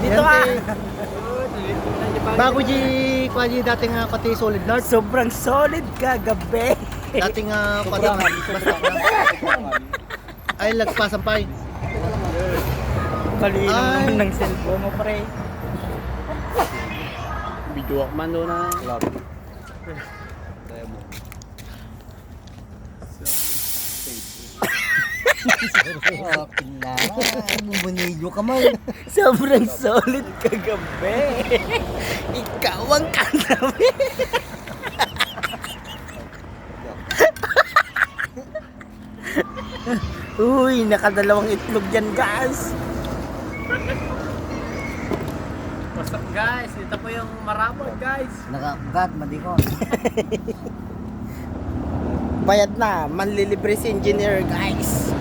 Dito ka. Bago kwaji dating pati solid nerd. Sobrang solid kagabi. Dating pati ay lagpasampay. Kalinang Ay. naman ng cellphone mo, pre. Video man doon na. Oh, kailangan. Bumunigo ka man. Sobrang solid kagabi. Ikaw ang kagabi. Uy, nakadalawang itlog yan, guys. What's up guys? Ito po yung marabot guys. Nakagat, madikon. Bayad na, manlilibre si engineer, guys.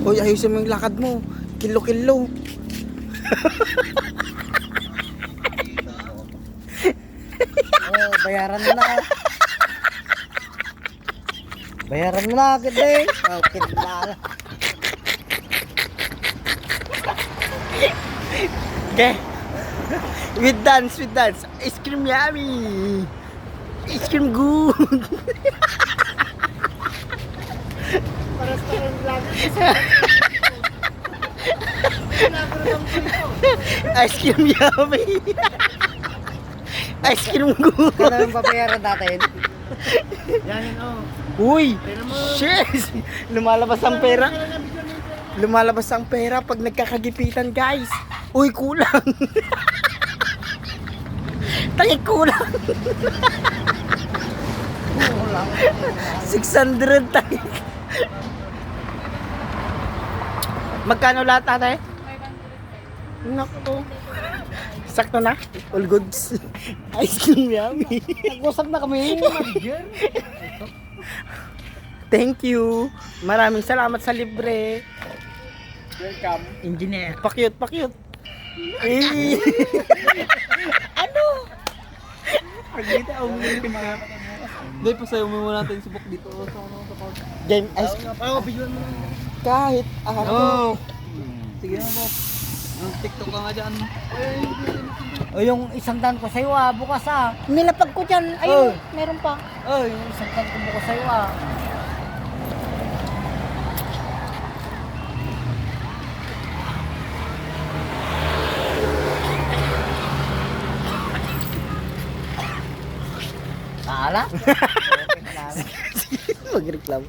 Uy, ayusin mo yung lakad mo. Kilo-kilo. Oh, bayaran mo na. Bayaran mo na, kita eh. Oh, kita. Okay. With dance, with dance. Ice cream yummy. Ice cream good. Ice cream yummy. Ice cream good. Kano yung papayaran natin? Yan yun oh. Uy, shit. Lumalabas ang pera. Lumalabas ang pera pag nagkakagipitan, guys. Uy, kulang. Tangi kulang. 600 tayo. Magkano lahat ate? 500. Naku. Sakto na? All goods. Ice cream yummy. Nag-usap na kami. Thank you. Maraming salamat sa libre. Welcome. Engineer. Pakyut, pakyut. Eh. Ano? Pagkita ako yung mga. Hindi, pasayo mo muna natin subok dito sa ano sa pag. Game ice. Oo, bigyan mo na. Kahit Oo. Sige na boss. Ang TikTok ka nga dyan. O yung isang daan ko sa'yo bukas nilapag ko dyan. Ayun, meron pa. Oh, yung isang daan ko bukas sa'yo Ala? Magreklamo.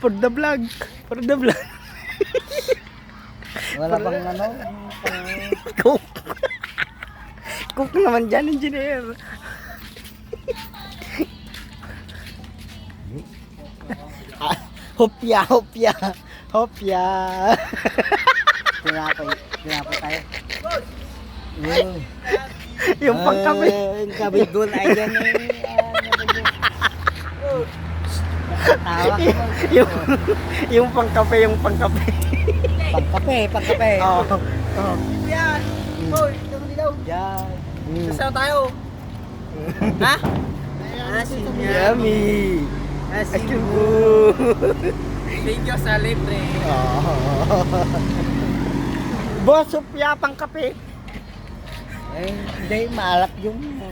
For the vlog. For the vlog. Wala pang ano? Cook. Cook naman dyan, engineer. Ah, hopya, hopya. Hopya. Tinapay tayo. Yung pangkape. Yung kabigol ay yan Tawa ko. yung pangkape, yung pangkape. Pangkape. Oo. Oh. Yan. Hoy, tama din daw. Yan. Kasama tayo. Ha? Asin Yummy. Asin Thank you sa libre. Boss, supya pangkape. Hindi, maalat yung ayaw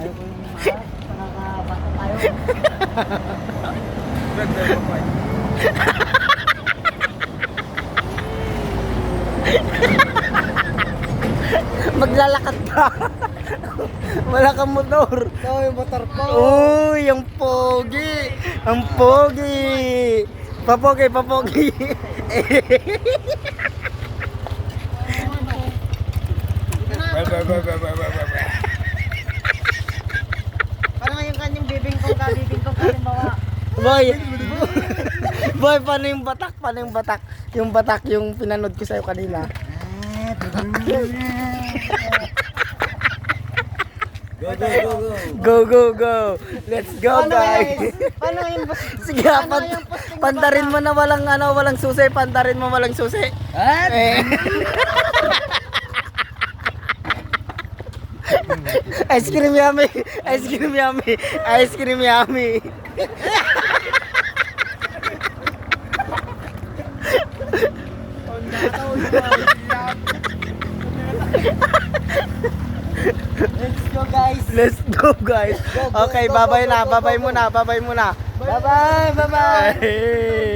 ko yung maalat. Nakakabata tayo. Ganda mo pa. Maglalakad ka. Wala kang motor. Ito yung motor ko. Uy, ang pogi. Ang pogi. Papogi, papogi. Parang yung kanyang bibingkong kalimbawa. Boy. Boy, paano yung batak? Paano yung batak? Yung batak yung pinanood ko sa'yo kanina. Go. Let's go, guys. Paano yung Sige, pandarin mo na walang susi. Pandarin mo walang susi. Eh. Ice cream yummy. Ice cream yummy. Ice cream yummy. Let's go guys. Let's go guys. Okay, bye-bye na. Bye-bye muna. Bye-bye muna. Bye-bye. Bye-bye. Hey.